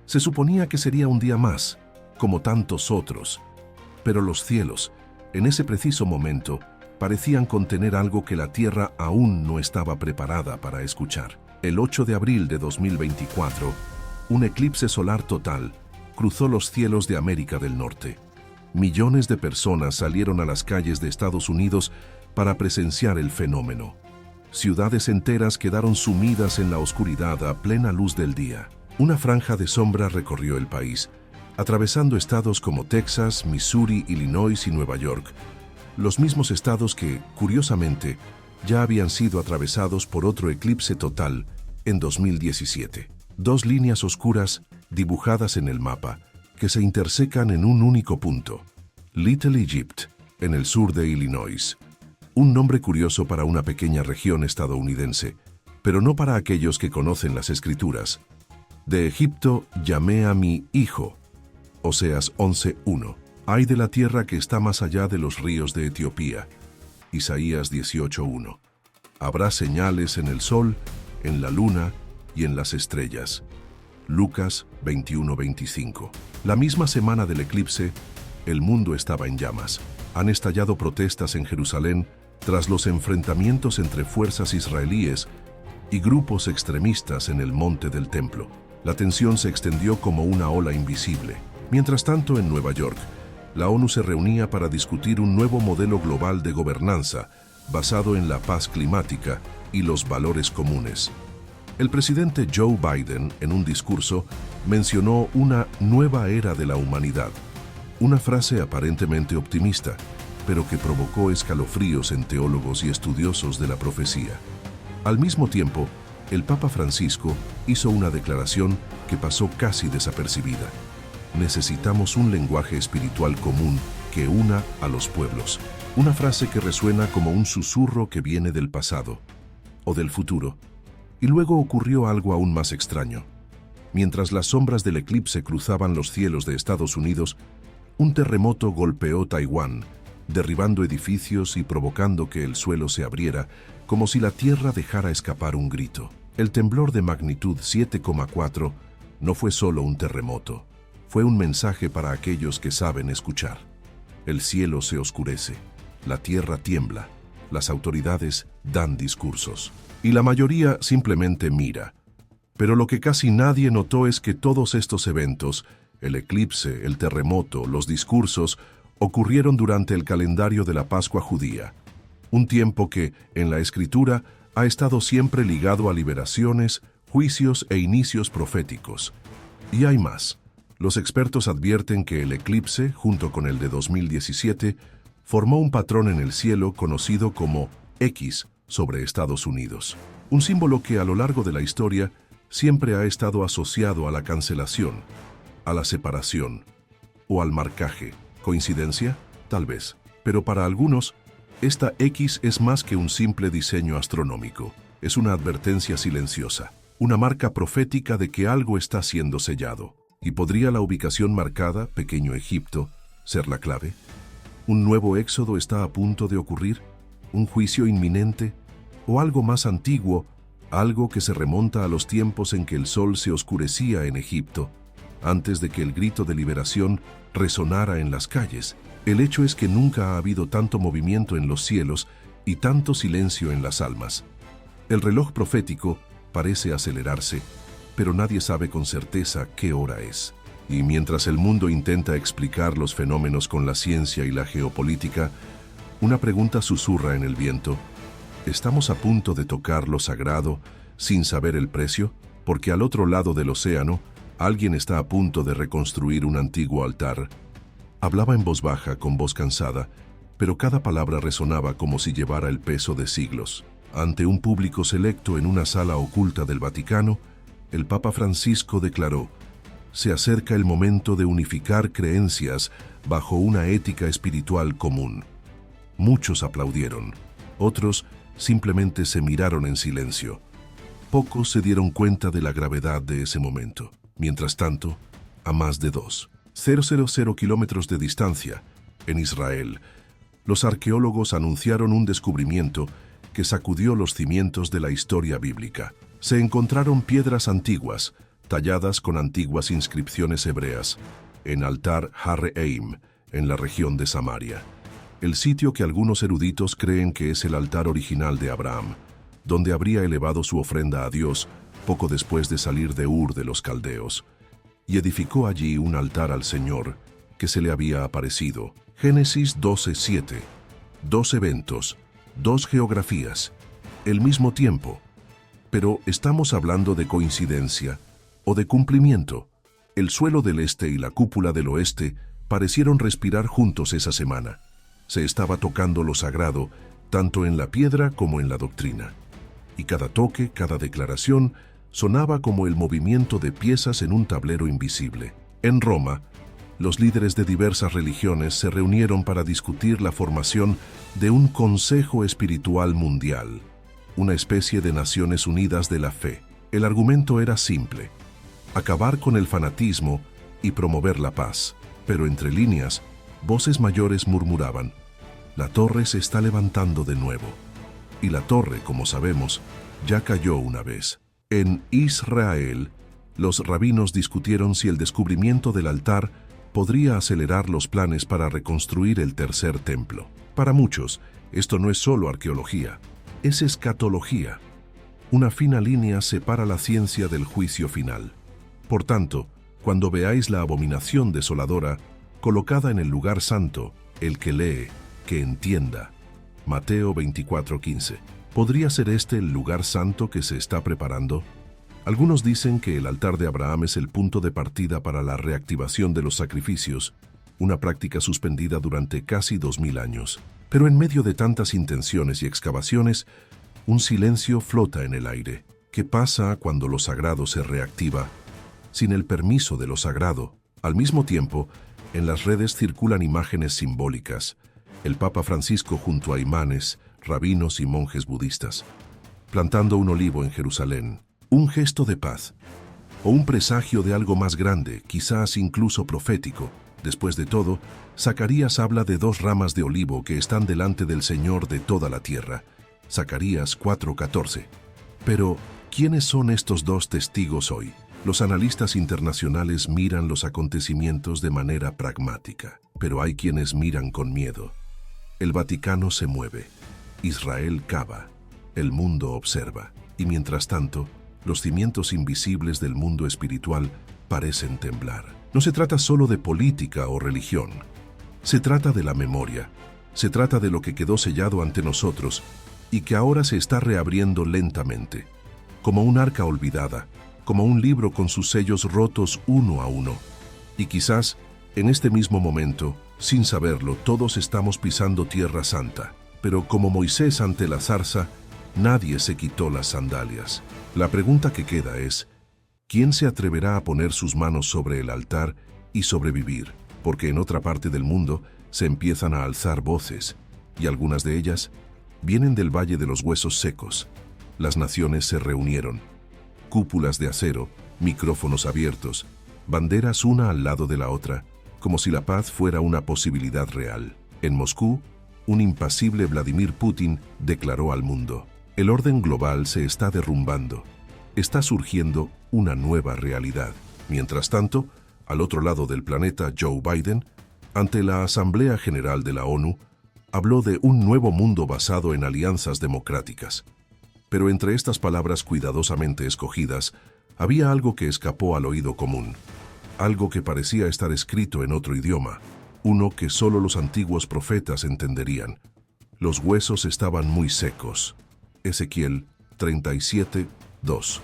Se suponía que sería un día más, como tantos otros, pero los cielos, en ese preciso momento, parecían contener algo que la Tierra aún no estaba preparada para escuchar. El 8 de abril de 2024, un eclipse solar total cruzó los cielos de América del Norte. Millones de personas salieron a las calles de Estados Unidos para presenciar el fenómeno. Ciudades enteras quedaron sumidas en la oscuridad a plena luz del día. Una franja de sombra recorrió el país, atravesando estados como Texas, Missouri, Illinois y Nueva York, los mismos estados que, curiosamente, ya habían sido atravesados por otro eclipse total en 2017. Dos líneas oscuras dibujadas en el mapa que se intersecan en un único punto. Little Egypt, en el sur de Illinois. Un nombre curioso para una pequeña región estadounidense, pero no para aquellos que conocen las Escrituras. De Egipto llamé a mi hijo. Oseas 11:1. Ay de la tierra que está más allá de los ríos de Etiopía. Isaías 18:1. Habrá señales en el sol, en la luna y en las estrellas. Lucas 21:25. La misma semana del eclipse, el mundo estaba en llamas. Han estallado protestas en Jerusalén tras los enfrentamientos entre fuerzas israelíes y grupos extremistas en el monte del templo. La tensión se extendió como una ola invisible. Mientras tanto, en Nueva York, la ONU se reunía para discutir un nuevo modelo global de gobernanza basado en la paz climática y los valores comunes. El presidente Joe Biden, en un discurso, mencionó una nueva era de la humanidad, una frase aparentemente optimista, pero que provocó escalofríos en teólogos y estudiosos de la profecía. Al mismo tiempo, el Papa Francisco hizo una declaración que pasó casi desapercibida. Necesitamos un lenguaje espiritual común que una a los pueblos. Una frase que resuena como un susurro que viene del pasado o del futuro. Y luego ocurrió algo aún más extraño. Mientras las sombras del eclipse cruzaban los cielos de Estados Unidos, un terremoto golpeó Taiwán, derribando edificios y provocando que el suelo se abriera, como si la tierra dejara escapar un grito. El temblor de magnitud 7,4 no fue solo un terremoto, fue un mensaje para aquellos que saben escuchar. El cielo se oscurece, la tierra tiembla, las autoridades dan discursos, y la mayoría simplemente mira. Pero lo que casi nadie notó es que todos estos eventos, el eclipse, el terremoto, los discursos, ocurrieron durante el calendario de la Pascua judía, un tiempo que, en la Escritura, ha estado siempre ligado a liberaciones, juicios e inicios proféticos. Y hay más. Los expertos advierten que el eclipse, junto con el de 2017, formó un patrón en el cielo conocido como X sobre Estados Unidos. Un símbolo que a lo largo de la historia siempre ha estado asociado a la cancelación, a la separación o al marcaje. ¿Coincidencia? Tal vez. Pero para algunos, esta X es más que un simple diseño astronómico. Es una advertencia silenciosa, una marca profética de que algo está siendo sellado. ¿Y podría la ubicación marcada, Pequeño Egipto, ser la clave? ¿Un nuevo éxodo está a punto de ocurrir? ¿Un juicio inminente? ¿O algo más antiguo, algo que se remonta a los tiempos en que el sol se oscurecía en Egipto, antes de que el grito de liberación resonara en las calles? El hecho es que nunca ha habido tanto movimiento en los cielos y tanto silencio en las almas. El reloj profético parece acelerarse, pero nadie sabe con certeza qué hora es. Y mientras el mundo intenta explicar los fenómenos con la ciencia y la geopolítica, una pregunta susurra en el viento. ¿Estamos a punto de tocar lo sagrado sin saber el precio? Porque al otro lado del océano, alguien está a punto de reconstruir un antiguo altar. Hablaba en voz baja, con voz cansada, pero cada palabra resonaba como si llevara el peso de siglos. Ante un público selecto en una sala oculta del Vaticano, el Papa Francisco declaró: se acerca el momento de unificar creencias bajo una ética espiritual común. Muchos aplaudieron, otros simplemente se miraron en silencio. Pocos se dieron cuenta de la gravedad de ese momento. Mientras tanto, a más de 2,000 kilómetros de distancia, en Israel, los arqueólogos anunciaron un descubrimiento que sacudió los cimientos de la historia bíblica. Se encontraron piedras antiguas, talladas con antiguas inscripciones hebreas, en altar Har-Eim, en la región de Samaria, el sitio que algunos eruditos creen que es el altar original de Abraham, donde habría elevado su ofrenda a Dios poco después de salir de Ur de los Caldeos, y edificó allí un altar al Señor que se le había aparecido. Génesis 12:7. 2 eventos, 2 geografías, el mismo tiempo. Pero ¿estamos hablando de coincidencia o de cumplimiento? El suelo del este y la cúpula del oeste parecieron respirar juntos esa semana. Se estaba tocando lo sagrado, tanto en la piedra como en la doctrina. Y cada toque, cada declaración, sonaba como el movimiento de piezas en un tablero invisible. En Roma, los líderes de diversas religiones se reunieron para discutir la formación de un Consejo Espiritual Mundial, una especie de Naciones Unidas de la Fe. El argumento era simple: acabar con el fanatismo y promover la paz. Pero entre líneas, voces mayores murmuraban: la torre se está levantando de nuevo. Y la torre, como sabemos, ya cayó una vez. En Israel, los rabinos discutieron si el descubrimiento del altar podría acelerar los planes para reconstruir el tercer templo. Para muchos, esto no es solo arqueología, es escatología. Una fina línea separa la ciencia del juicio final. Por tanto, cuando veáis la abominación desoladora colocada en el lugar santo, el que lee, que entienda. Mateo 24:15. ¿Podría ser este el lugar santo que se está preparando? Algunos dicen que el altar de Abraham es el punto de partida para la reactivación de los sacrificios, una práctica suspendida durante casi 2000 años. Pero en medio de tantas intenciones y excavaciones, un silencio flota en el aire. ¿Qué pasa cuando lo sagrado se reactiva sin el permiso de lo sagrado? Al mismo tiempo, en las redes circulan imágenes simbólicas. El Papa Francisco junto a imanes, rabinos y monjes budistas, plantando un olivo en Jerusalén, un gesto de paz, o un presagio de algo más grande, quizás incluso profético. Después de todo, Zacarías habla de 2 ramas de olivo que están delante del Señor de toda la tierra. Zacarías 4:14. Pero, ¿quiénes son estos 2 testigos hoy? Los analistas internacionales miran los acontecimientos de manera pragmática, pero hay quienes miran con miedo. El Vaticano se mueve, Israel cava, el mundo observa, y mientras tanto, los cimientos invisibles del mundo espiritual parecen temblar. No se trata solo de política o religión, se trata de la memoria, se trata de lo que quedó sellado ante nosotros y que ahora se está reabriendo lentamente, como un arca olvidada, como un libro con sus sellos rotos uno a uno. Y quizás, en este mismo momento, sin saberlo, todos estamos pisando tierra santa. Pero como Moisés ante la zarza, nadie se quitó las sandalias. La pregunta que queda es: ¿quién se atreverá a poner sus manos sobre el altar y sobrevivir? Porque en otra parte del mundo se empiezan a alzar voces, y algunas de ellas vienen del Valle de los Huesos Secos. Las naciones se reunieron. Cúpulas de acero, micrófonos abiertos, banderas una al lado de la otra, como si la paz fuera una posibilidad real. En Moscú, un impasible Vladimir Putin declaró al mundo: el orden global se está derrumbando. Está surgiendo una nueva realidad. Mientras tanto, al otro lado del planeta, Joe Biden, ante la Asamblea General de la ONU, habló de un nuevo mundo basado en alianzas democráticas. Pero entre estas palabras cuidadosamente escogidas, había algo que escapó al oído común, algo que parecía estar escrito en otro idioma, uno que solo los antiguos profetas entenderían. Los huesos estaban muy secos. Ezequiel 37:2.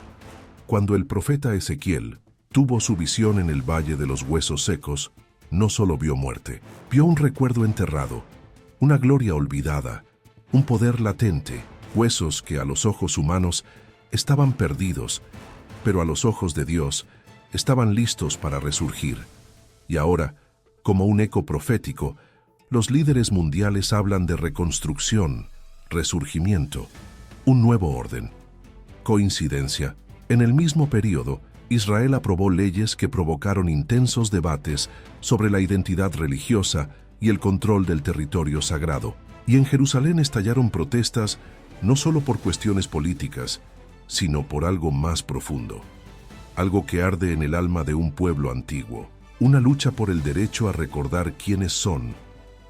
Cuando el profeta Ezequiel tuvo su visión en el Valle de los Huesos Secos, no solo vio muerte, vio un recuerdo enterrado, una gloria olvidada, un poder latente, huesos que a los ojos humanos estaban perdidos, pero a los ojos de Dios estaban listos para resurgir. Y ahora, como un eco profético, los líderes mundiales hablan de reconstrucción, resurgimiento, un nuevo orden. Coincidencia. En el mismo periodo, Israel aprobó leyes que provocaron intensos debates sobre la identidad religiosa y el control del territorio sagrado. Y en Jerusalén estallaron protestas no solo por cuestiones políticas, sino por algo más profundo. algo que arde en el alma de un pueblo antiguo, una lucha por el derecho a recordar quiénes son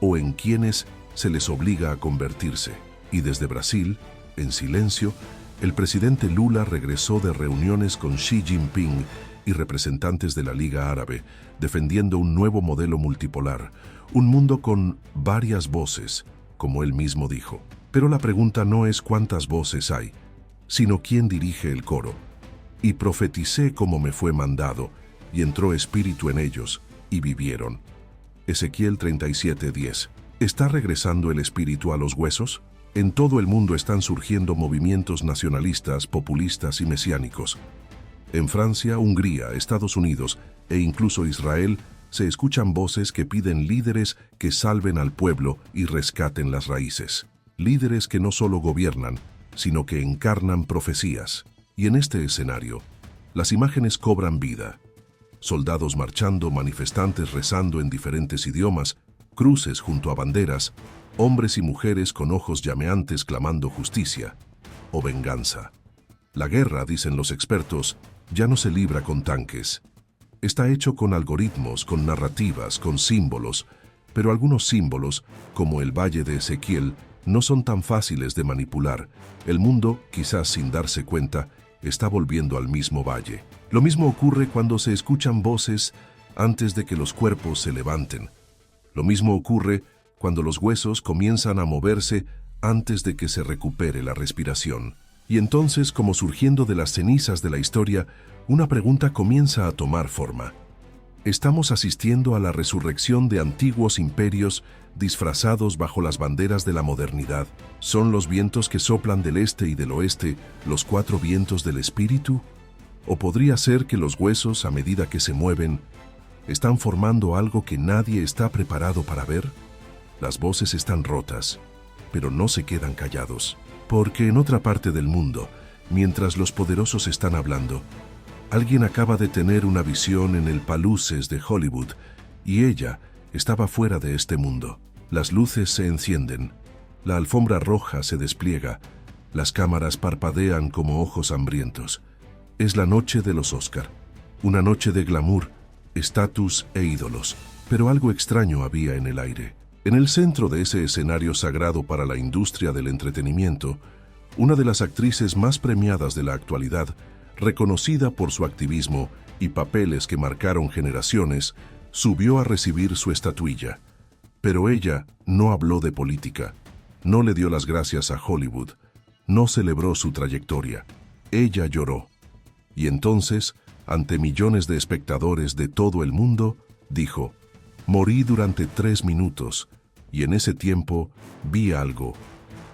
o en quiénes se les obliga a convertirse. Y desde Brasil, en silencio, el presidente Lula regresó de reuniones con Xi Jinping y representantes de la Liga Árabe, defendiendo un nuevo modelo multipolar, un mundo con varias voces, como él mismo dijo. Pero la pregunta no es cuántas voces hay, sino quién dirige el coro. Y profeticé como me fue mandado, y entró espíritu en ellos, y vivieron. Ezequiel 37:10. ¿Está regresando el espíritu a los huesos? En todo el mundo están surgiendo movimientos nacionalistas, populistas y mesiánicos. En Francia, Hungría, Estados Unidos e incluso Israel se escuchan voces que piden líderes que salven al pueblo y rescaten las raíces. Líderes que no solo gobiernan, sino que encarnan profecías. Y en este escenario, las imágenes cobran vida. Soldados marchando, manifestantes rezando en diferentes idiomas, cruces junto a banderas, hombres y mujeres con ojos llameantes clamando justicia o venganza. La guerra, dicen los expertos, ya no se libra con tanques. Está hecho con algoritmos, con narrativas, con símbolos, pero algunos símbolos, como el Valle de Ezequiel, no son tan fáciles de manipular. El mundo, quizás sin darse cuenta, está volviendo al mismo valle. Lo mismo ocurre cuando se escuchan voces antes de que los cuerpos se levanten. Lo mismo ocurre cuando los huesos comienzan a moverse antes de que se recupere la respiración. Y entonces, como surgiendo de las cenizas de la historia, una pregunta comienza a tomar forma. ¿Estamos asistiendo a la resurrección de antiguos imperios disfrazados bajo las banderas de la modernidad? ¿Son los vientos que soplan del este y del oeste los 4 vientos del espíritu? ¿O podría ser que los huesos, a medida que se mueven, están formando algo que nadie está preparado para ver? Las voces están rotas, pero no se quedan callados. Porque en otra parte del mundo, mientras los poderosos están hablando, alguien acaba de tener una visión en el Palisades de Hollywood y ella estaba fuera de este mundo. Las luces se encienden, la alfombra roja se despliega, las cámaras parpadean como ojos hambrientos. Es la noche de los Oscar, una noche de glamour, estatus e ídolos, pero algo extraño había en el aire. En el centro de ese escenario sagrado para la industria del entretenimiento, una de las actrices más premiadas de la actualidad, reconocida por su activismo y papeles que marcaron generaciones, subió a recibir su estatuilla. Pero ella no habló de política, no le dio las gracias a Hollywood, no celebró su trayectoria. Ella lloró. Y entonces, ante millones de espectadores de todo el mundo, dijo: «Morí durante 3 minutos, y en ese tiempo vi algo,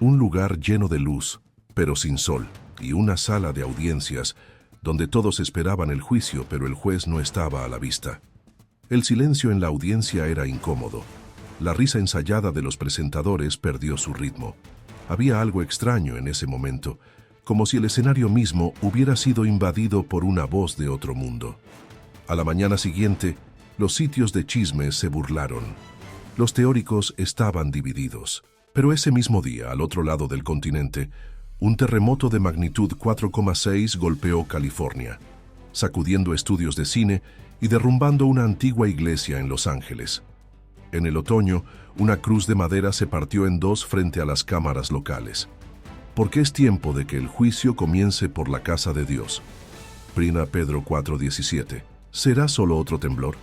un lugar lleno de luz, pero sin sol, y una sala de audiencias donde todos esperaban el juicio, pero el juez no estaba a la vista». El silencio en la audiencia era incómodo. La risa ensayada de los presentadores perdió su ritmo. Había algo extraño en ese momento, como si el escenario mismo hubiera sido invadido por una voz de otro mundo. A la mañana siguiente, los sitios de chismes se burlaron. Los teóricos estaban divididos. Pero ese mismo día, al otro lado del continente, un terremoto de magnitud 4,6 golpeó California, sacudiendo estudios de cine y derrumbando una antigua iglesia en Los Ángeles. En el otoño, una cruz de madera se partió en 2 frente a las cámaras locales. Porque es tiempo de que el juicio comience por la casa de Dios. 1 Pedro 4:17. ¿Será solo otro temblor?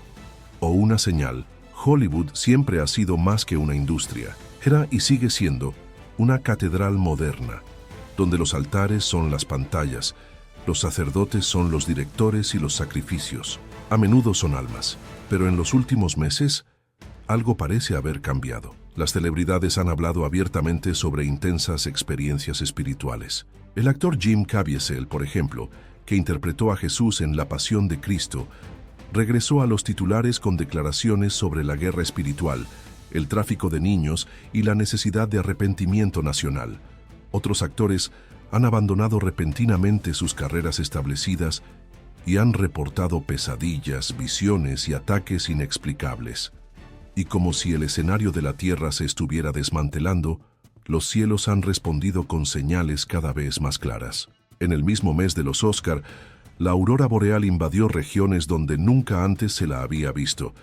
¿O una señal? Hollywood siempre ha sido más que una industria. Era y sigue siendo una catedral moderna, donde los altares son las pantallas, los sacerdotes son los directores y los sacrificios. A menudo son almas, pero en los últimos meses, algo parece haber cambiado. Las celebridades han hablado abiertamente sobre intensas experiencias espirituales. El actor Jim Caviezel, por ejemplo, que interpretó a Jesús en La Pasión de Cristo, regresó a los titulares con declaraciones sobre la guerra espiritual, el tráfico de niños y la necesidad de arrepentimiento nacional. Otros actores han abandonado repentinamente sus carreras establecidas y han reportado pesadillas, visiones y ataques inexplicables. Y como si el escenario de la Tierra se estuviera desmantelando, los cielos han respondido con señales cada vez más claras. En el mismo mes de los Oscar, La aurora boreal invadió regiones donde nunca antes se la había visto,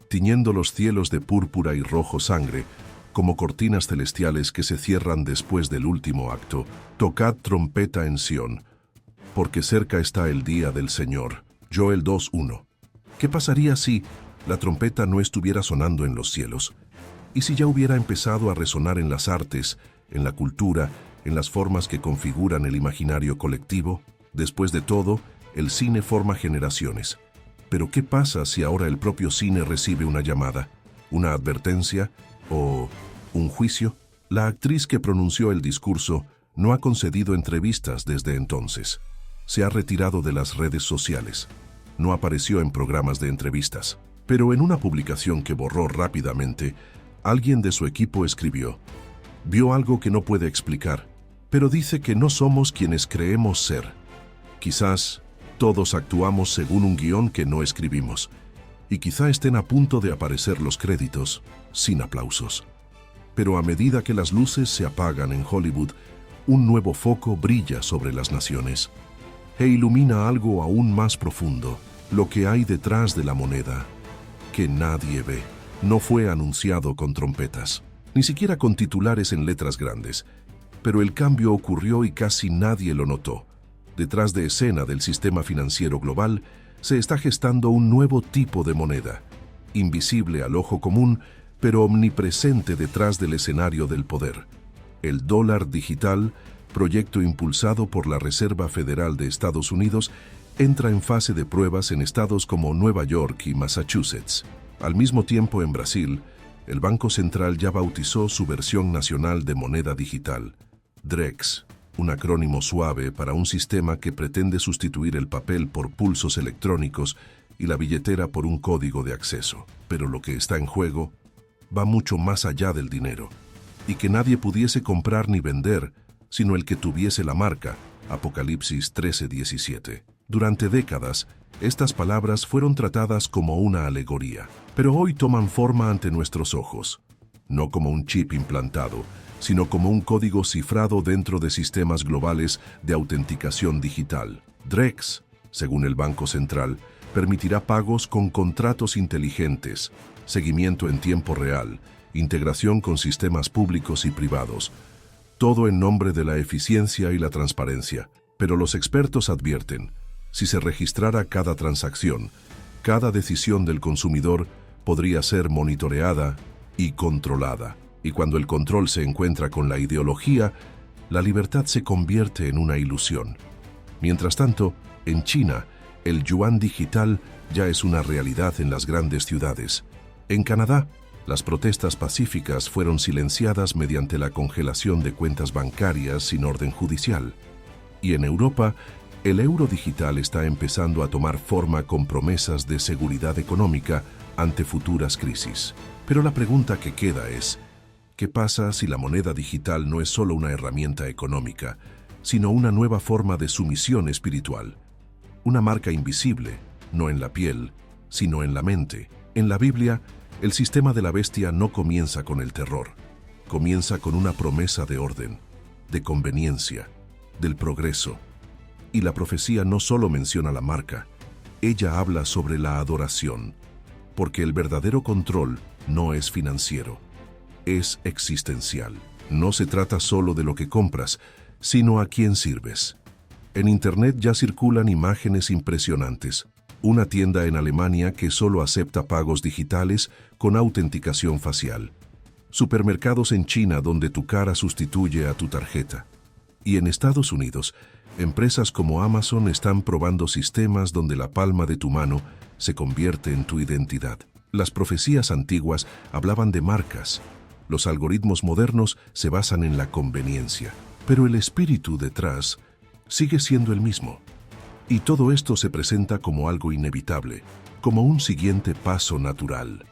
tiñendo los cielos de púrpura y rojo sangre, como cortinas celestiales que se cierran después del último acto. Tocad trompeta en Sión, porque cerca está el día del Señor. Joel 2:1. ¿Qué pasaría si la trompeta no estuviera sonando en los cielos? ¿Y si ya hubiera empezado a resonar en las artes, en la cultura, en las formas que configuran el imaginario colectivo? Después de todo, el cine forma generaciones. Pero ¿qué pasa si ahora el propio cine recibe una llamada, una advertencia o un juicio? La actriz que pronunció el discurso no ha concedido entrevistas desde entonces. Se ha retirado de las redes sociales. No apareció en programas de entrevistas. Pero en una publicación que borró rápidamente, alguien de su equipo escribió: vio algo que no puede explicar, pero dice que no somos quienes creemos ser. Quizás todos actuamos según un guión que no escribimos, y quizá estén a punto de aparecer los créditos, sin aplausos. Pero a medida que las luces se apagan en Hollywood, un nuevo foco brilla sobre las naciones e ilumina algo aún más profundo, lo que hay detrás de la moneda, que nadie ve. No fue anunciado con trompetas, ni siquiera con titulares en letras grandes, pero el cambio ocurrió y casi nadie lo notó. Detrás de escena del sistema financiero global se está gestando un nuevo tipo de moneda, invisible al ojo común, pero omnipresente detrás del escenario del poder. El dólar digital, proyecto impulsado por la Reserva Federal de Estados Unidos, entra en fase de pruebas en estados como Nueva York y Massachusetts. Al mismo tiempo, en Brasil, el Banco Central ya bautizó su versión nacional de moneda digital, DREX, un acrónimo suave para un sistema que pretende sustituir el papel por pulsos electrónicos y la billetera por un código de acceso. Pero lo que está en juego va mucho más allá del dinero, y que nadie pudiese comprar ni vender, sino el que tuviese la marca, Apocalipsis 13:17. Durante décadas, estas palabras fueron tratadas como una alegoría, pero hoy toman forma ante nuestros ojos, no como un chip implantado, sino como un código cifrado dentro de sistemas globales de autenticación digital. DREX, según el Banco Central, permitirá pagos con contratos inteligentes, seguimiento en tiempo real, integración con sistemas públicos y privados, todo en nombre de la eficiencia y la transparencia. Pero los expertos advierten: si se registrara cada transacción, cada decisión del consumidor podría ser monitoreada y controlada. Y cuando el control se encuentra con la ideología, la libertad se convierte en una ilusión. Mientras tanto, en China, el yuan digital ya es una realidad en las grandes ciudades. En Canadá, las protestas pacíficas fueron silenciadas mediante la congelación de cuentas bancarias sin orden judicial. Y en Europa, el euro digital está empezando a tomar forma con promesas de seguridad económica ante futuras crisis. Pero la pregunta que queda es: ¿qué pasa si la moneda digital no es solo una herramienta económica, sino una nueva forma de sumisión espiritual? Una marca invisible, no en la piel, sino en la mente. En la Biblia, el sistema de la bestia no comienza con el terror. Comienza con una promesa de orden, de conveniencia, del progreso. Y la profecía no solo menciona la marca, ella habla sobre la adoración, porque el verdadero control no es financiero, es existencial. No se trata solo de lo que compras, sino a quién sirves. En Internet ya circulan imágenes impresionantes. Una tienda en Alemania que solo acepta pagos digitales con autenticación facial. Supermercados en China donde tu cara sustituye a tu tarjeta. Y en Estados Unidos, empresas como Amazon están probando sistemas donde la palma de tu mano se convierte en tu identidad. Las profecías antiguas hablaban de marcas. Los algoritmos modernos se basan en la conveniencia. Pero el espíritu detrás sigue siendo el mismo. Y todo esto se presenta como algo inevitable, como un siguiente paso natural.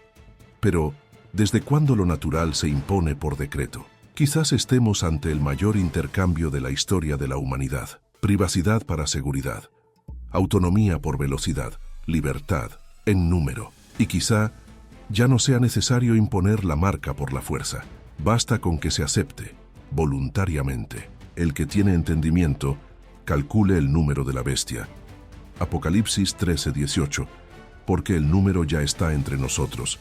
Pero, ¿desde cuándo lo natural se impone por decreto? Quizás estemos ante el mayor intercambio de la historia de la humanidad. Privacidad para seguridad, autonomía por velocidad, libertad en número. Y quizá ya no sea necesario imponer la marca por la fuerza. Basta con que se acepte, voluntariamente. El que tiene entendimiento, calcule el número de la bestia. Apocalipsis 13:18, porque el número ya está entre nosotros.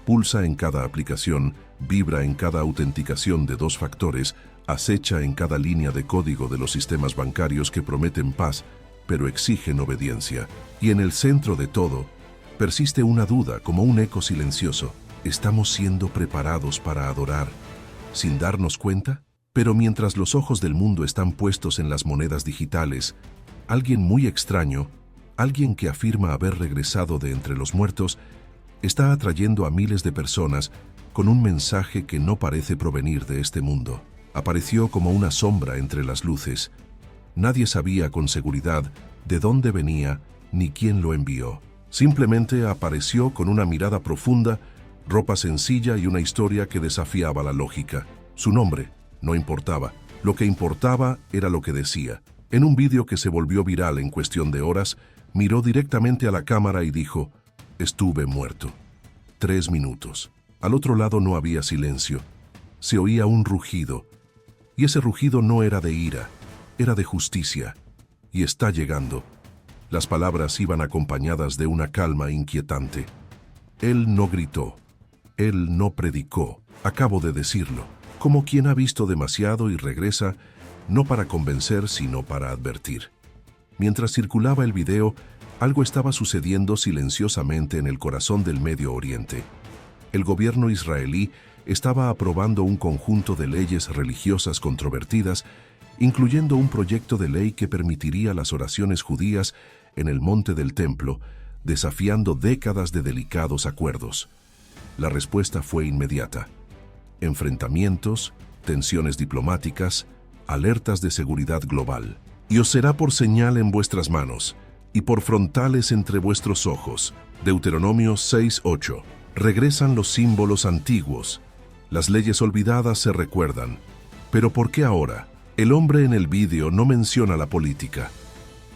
Pulsa en cada aplicación, vibra en cada autenticación de 2 factores, acecha en cada línea de código de los sistemas bancarios que prometen paz, pero exigen obediencia. Y en el centro de todo, persiste una duda como un eco silencioso. ¿Estamos siendo preparados para adorar sin darnos cuenta? Pero mientras los ojos del mundo están puestos en las monedas digitales, alguien muy extraño, alguien que afirma haber regresado de entre los muertos, está atrayendo a miles de personas con un mensaje que no parece provenir de este mundo. Apareció como una sombra entre las luces. Nadie sabía con seguridad de dónde venía ni quién lo envió. Simplemente apareció con una mirada profunda, ropa sencilla y una historia que desafiaba la lógica. Su nombre no importaba. Lo que importaba era lo que decía. En un vídeo que se volvió viral en cuestión de horas, miró directamente a la cámara y dijo: «Estuve muerto». 3 minutos. Al otro lado no había silencio. Se oía un rugido. Y ese rugido no era de ira, era de justicia. Y está llegando. Las palabras iban acompañadas de una calma inquietante. Él no gritó. Él no predicó. Acabo de decirlo. Como quien ha visto demasiado y regresa, no para convencer, sino para advertir. Mientras circulaba el video, algo estaba sucediendo silenciosamente en el corazón del Medio Oriente. El gobierno israelí estaba aprobando un conjunto de leyes religiosas controvertidas, incluyendo un proyecto de ley que permitiría las oraciones judías en el monte del templo, desafiando décadas de delicados acuerdos. La respuesta fue inmediata. Enfrentamientos, tensiones diplomáticas, alertas de seguridad global. Y os será por señal en vuestras manos, y por frontales entre vuestros ojos. Deuteronomio 6:8. Regresan los símbolos antiguos. Las leyes olvidadas se recuerdan. Pero ¿por qué ahora? El hombre en el vídeo no menciona la política,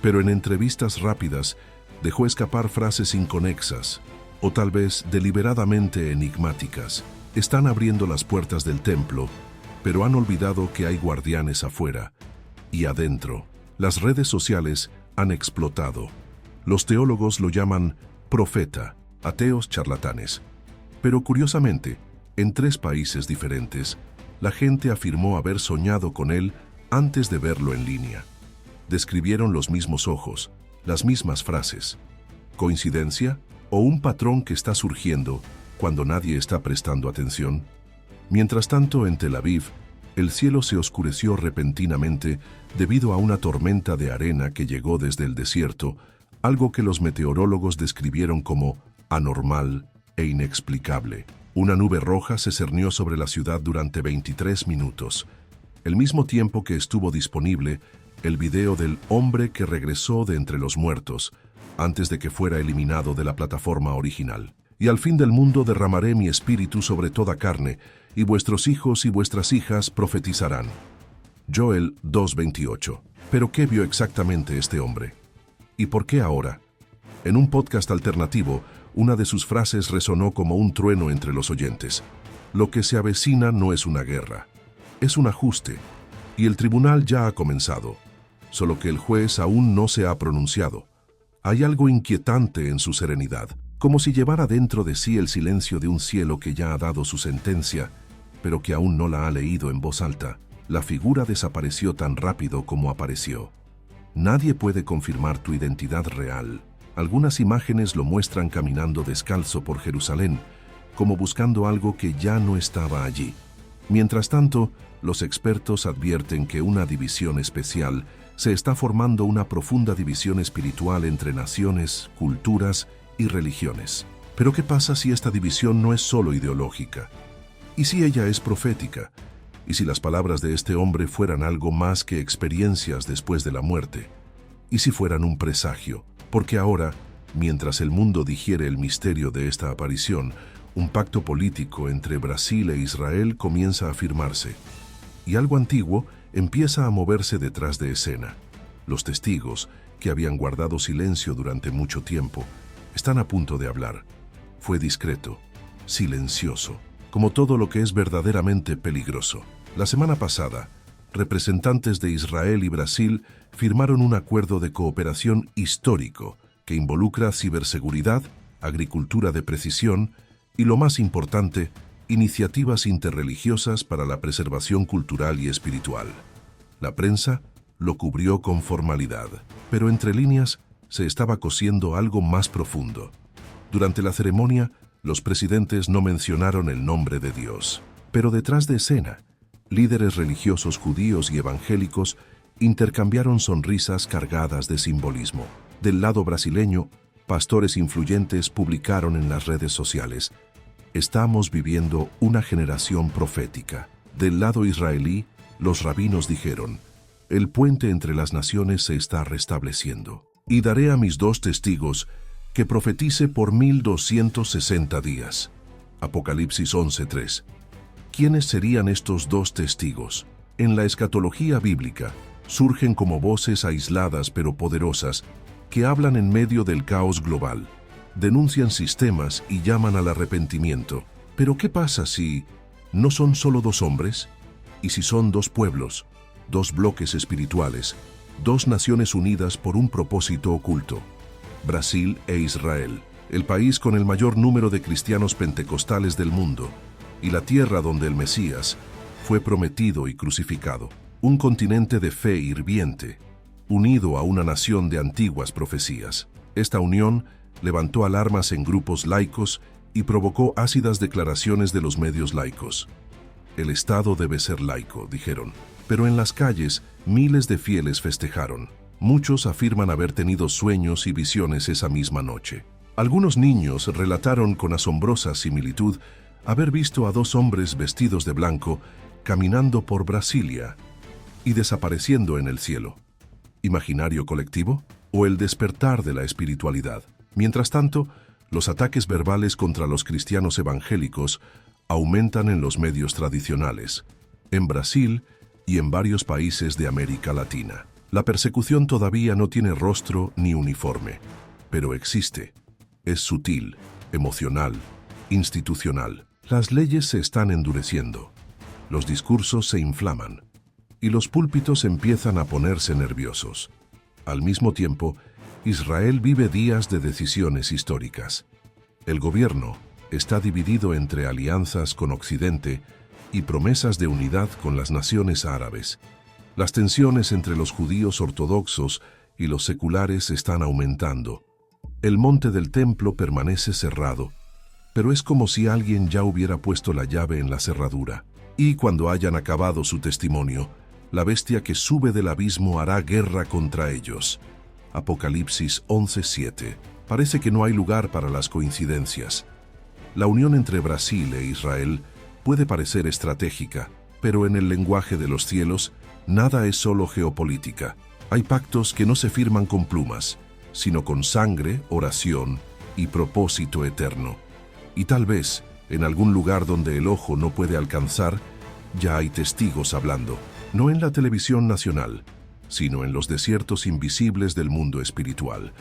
pero en entrevistas rápidas dejó escapar frases inconexas, o tal vez deliberadamente enigmáticas. Están abriendo las puertas del templo, pero han olvidado que hay guardianes afuera. Y adentro, las redes sociales han explotado. Los teólogos lo llaman profeta, ateos charlatanes. Pero curiosamente, en 3 países diferentes, la gente afirmó haber soñado con él antes de verlo en línea. Describieron los mismos ojos, las mismas frases. ¿Coincidencia o un patrón que está surgiendo cuando nadie está prestando atención? Mientras tanto, en Tel Aviv, el cielo se oscureció repentinamente debido a una tormenta de arena que llegó desde el desierto, algo que los meteorólogos describieron como anormal e inexplicable. Una nube roja se cernió sobre la ciudad durante 23 minutos. El mismo tiempo que estuvo disponible el video del hombre que regresó de entre los muertos, antes de que fuera eliminado de la plataforma original. Y al fin del mundo derramaré mi espíritu sobre toda carne, y vuestros hijos y vuestras hijas profetizarán. Joel 2:28. ¿Pero qué vio exactamente este hombre? ¿Y por qué ahora? En un podcast alternativo, una de sus frases resonó como un trueno entre los oyentes. Lo que se avecina no es una guerra, es un ajuste, y el tribunal ya ha comenzado, solo que el juez aún no se ha pronunciado. Hay algo inquietante en su serenidad, como si llevara dentro de sí el silencio de un cielo que ya ha dado su sentencia, pero que aún no la ha leído en voz alta. La figura desapareció tan rápido como apareció. Nadie puede confirmar tu identidad real. Algunas imágenes lo muestran caminando descalzo por Jerusalén, como buscando algo que ya no estaba allí. Mientras tanto, los expertos advierten que una división especial se está formando, una profunda división espiritual entre naciones, culturas y religiones. Pero ¿qué pasa si esta división no es solo ideológica? ¿Y si ella es profética? ¿Y si las palabras de este hombre fueran algo más que experiencias después de la muerte? ¿Y si fueran un presagio? Porque ahora, mientras el mundo digiere el misterio de esta aparición, un pacto político entre Brasil e Israel comienza a firmarse. Y algo antiguo empieza a moverse detrás de escena. Los testigos, que habían guardado silencio durante mucho tiempo, están a punto de hablar. Fue discreto, silencioso, como todo lo que es verdaderamente peligroso. La semana pasada, representantes de Israel y Brasil firmaron un acuerdo de cooperación histórico que involucra ciberseguridad, agricultura de precisión y, lo más importante, iniciativas interreligiosas para la preservación cultural y espiritual. La prensa lo cubrió con formalidad, pero entre líneas se estaba cociendo algo más profundo. Durante la ceremonia, los presidentes no mencionaron el nombre de Dios, pero detrás de escena, líderes religiosos judíos y evangélicos intercambiaron sonrisas cargadas de simbolismo. Del lado brasileño, pastores influyentes publicaron en las redes sociales: "Estamos viviendo una generación profética". Del lado israelí, los rabinos dijeron: "El puente entre las naciones se está restableciendo. Y daré a mis 2 testigos que profetice por 1260 días". Apocalipsis 11:3. ¿Quiénes serían estos 2 testigos? En la escatología bíblica, surgen como voces aisladas pero poderosas que hablan en medio del caos global, denuncian sistemas y llaman al arrepentimiento. Pero ¿qué pasa si no son solo 2 hombres? ¿Y si son 2 pueblos, 2 bloques espirituales, 2 naciones unidas por un propósito oculto? Brasil e Israel, el país con el mayor número de cristianos pentecostales del mundo, y la tierra donde el Mesías fue prometido y crucificado. Un continente de fe hirviente, unido a una nación de antiguas profecías. Esta unión levantó alarmas en grupos laicos y provocó ácidas declaraciones de los medios laicos. El Estado debe ser laico, dijeron. Pero en las calles, miles de fieles festejaron. Muchos afirman haber tenido sueños y visiones esa misma noche. Algunos niños relataron con asombrosa similitud haber visto a 2 hombres vestidos de blanco caminando por Brasilia y desapareciendo en el cielo. ¿Imaginario colectivo o el despertar de la espiritualidad? Mientras tanto, los ataques verbales contra los cristianos evangélicos aumentan en los medios tradicionales, en Brasil y en varios países de América Latina. La persecución todavía no tiene rostro ni uniforme, pero existe. Es sutil, emocional, institucional. Las leyes se están endureciendo, los discursos se inflaman y los púlpitos empiezan a ponerse nerviosos. Al mismo tiempo, Israel vive días de decisiones históricas. El gobierno está dividido entre alianzas con Occidente y promesas de unidad con las naciones árabes. Las tensiones entre los judíos ortodoxos y los seculares están aumentando. El monte del templo permanece cerrado, pero es como si alguien ya hubiera puesto la llave en la cerradura. Y cuando hayan acabado su testimonio, la bestia que sube del abismo hará guerra contra ellos. Apocalipsis 11:7. Parece que no hay lugar para las coincidencias. La unión entre Brasil e Israel puede parecer estratégica, pero en el lenguaje de los cielos, nada es solo geopolítica. Hay pactos que no se firman con plumas, sino con sangre, oración y propósito eterno. Y tal vez, en algún lugar donde el ojo no puede alcanzar, ya hay testigos hablando, no en la televisión nacional, sino en los desiertos invisibles del mundo espiritual,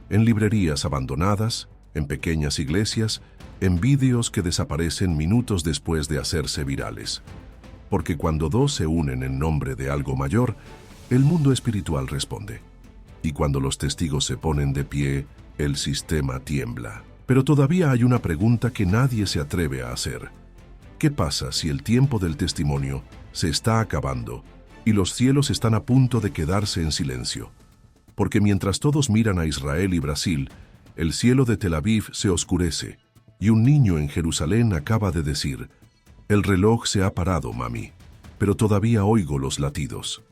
en librerías abandonadas, en pequeñas iglesias, en vídeos que desaparecen minutos después de hacerse virales. Porque cuando 2 se unen en nombre de algo mayor, el mundo espiritual responde. Y cuando los testigos se ponen de pie, el sistema tiembla. Pero todavía hay una pregunta que nadie se atreve a hacer. ¿Qué pasa si el tiempo del testimonio se está acabando y los cielos están a punto de quedarse en silencio? Porque mientras todos miran a Israel y Brasil, el cielo de Tel Aviv se oscurece y un niño en Jerusalén acaba de decir: "El reloj se ha parado, mami, pero todavía oigo los latidos".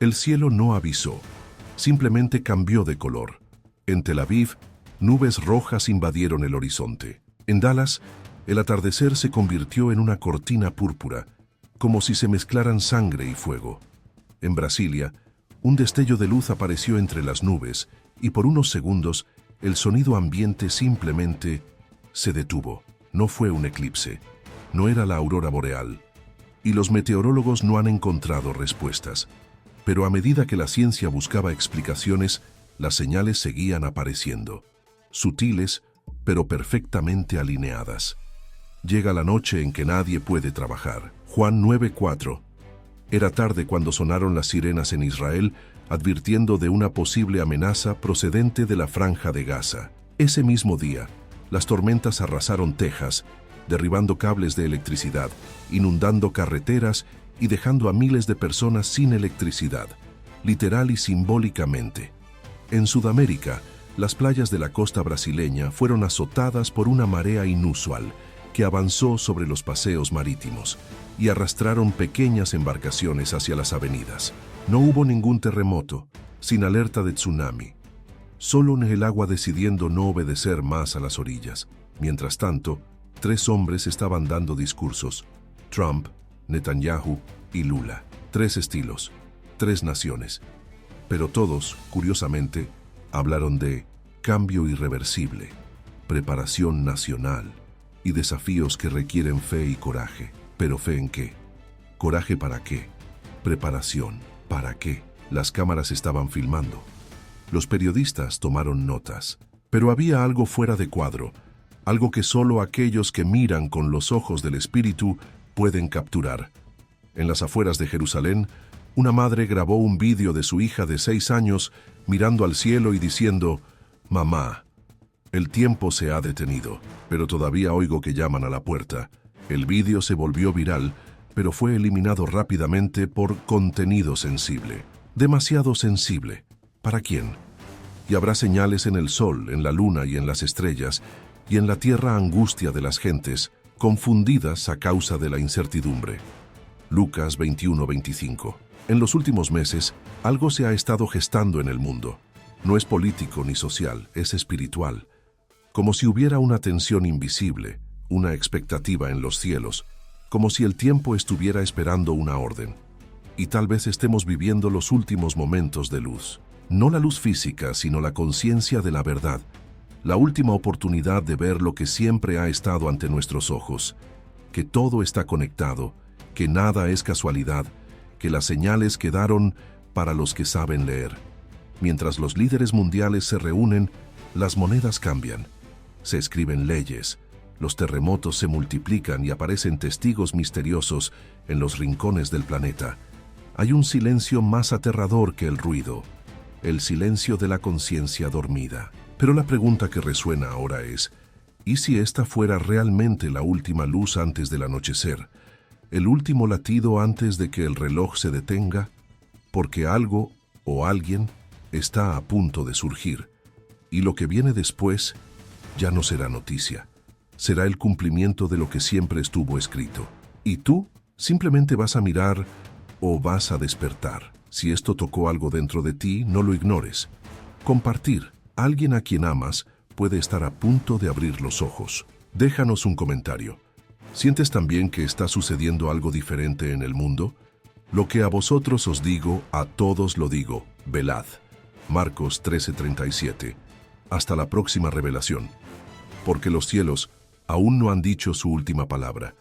El cielo no avisó, simplemente cambió de color. En Tel Aviv, nubes rojas invadieron el horizonte. En Dallas, el atardecer se convirtió en una cortina púrpura, como si se mezclaran sangre y fuego. En Brasilia, un destello de luz apareció entre las nubes y por unos segundos el sonido ambiente simplemente se detuvo. No fue un eclipse, no era la aurora boreal, y los meteorólogos no han encontrado respuestas. Pero a medida que la ciencia buscaba explicaciones, las señales seguían apareciendo, sutiles, pero perfectamente alineadas. Llega la noche en que nadie puede trabajar. Juan 9:4. Era tarde cuando sonaron las sirenas en Israel, advirtiendo de una posible amenaza procedente de la Franja de Gaza. Ese mismo día, las tormentas arrasaron Texas, derribando cables de electricidad, inundando carreteras y dejando a miles de personas sin electricidad, literal y simbólicamente. En Sudamérica, las playas de la costa brasileña fueron azotadas por una marea inusual que avanzó sobre los paseos marítimos y arrastraron pequeñas embarcaciones hacia las avenidas. No hubo ningún terremoto, sin alerta de tsunami, solo el agua decidiendo no obedecer más a las orillas. Mientras tanto, 3 hombres estaban dando discursos: Trump, Netanyahu y Lula. 3 estilos, 3 naciones. Pero todos, curiosamente, hablaron de cambio irreversible, preparación nacional y desafíos que requieren fe y coraje. ¿Pero fe en qué? ¿Coraje para qué? ¿Preparación para qué? Las cámaras estaban filmando. Los periodistas tomaron notas. Pero había algo fuera de cuadro, algo que solo aquellos que miran con los ojos del espíritu pueden capturar. En las afueras de Jerusalén, una madre grabó un vídeo de su hija de 6 años mirando al cielo y diciendo: «Mamá, el tiempo se ha detenido, pero todavía oigo que llaman a la puerta». El vídeo se volvió viral, pero fue eliminado rápidamente por contenido sensible. Demasiado sensible. ¿Para quién? Y habrá señales en el sol, en la luna y en las estrellas, y en la tierra angustia de las gentes, confundidas a causa de la incertidumbre. Lucas 21:25. En los últimos meses, algo se ha estado gestando en el mundo. No es político ni social, es espiritual. Como si hubiera una tensión invisible, una expectativa en los cielos, como si el tiempo estuviera esperando una orden. Y tal vez estemos viviendo los últimos momentos de luz. No la luz física, sino la conciencia de la verdad. La última oportunidad de ver lo que siempre ha estado ante nuestros ojos, que todo está conectado, que nada es casualidad, que las señales quedaron para los que saben leer. Mientras los líderes mundiales se reúnen, las monedas cambian, se escriben leyes, los terremotos se multiplican y aparecen testigos misteriosos en los rincones del planeta. Hay un silencio más aterrador que el ruido, el silencio de la conciencia dormida. Pero la pregunta que resuena ahora es: ¿y si esta fuera realmente la última luz antes del anochecer? ¿El último latido antes de que el reloj se detenga? Porque algo o alguien está a punto de surgir, y lo que viene después ya no será noticia. Será el cumplimiento de lo que siempre estuvo escrito. Y tú simplemente vas a mirar o vas a despertar. Si esto tocó algo dentro de ti, no lo ignores. Compartir. Alguien a quien amas puede estar a punto de abrir los ojos. Déjanos un comentario. ¿Sientes también que está sucediendo algo diferente en el mundo? Lo que a vosotros os digo, a todos lo digo. Velad. Marcos 13:37. Hasta la próxima revelación. Porque los cielos aún no han dicho su última palabra.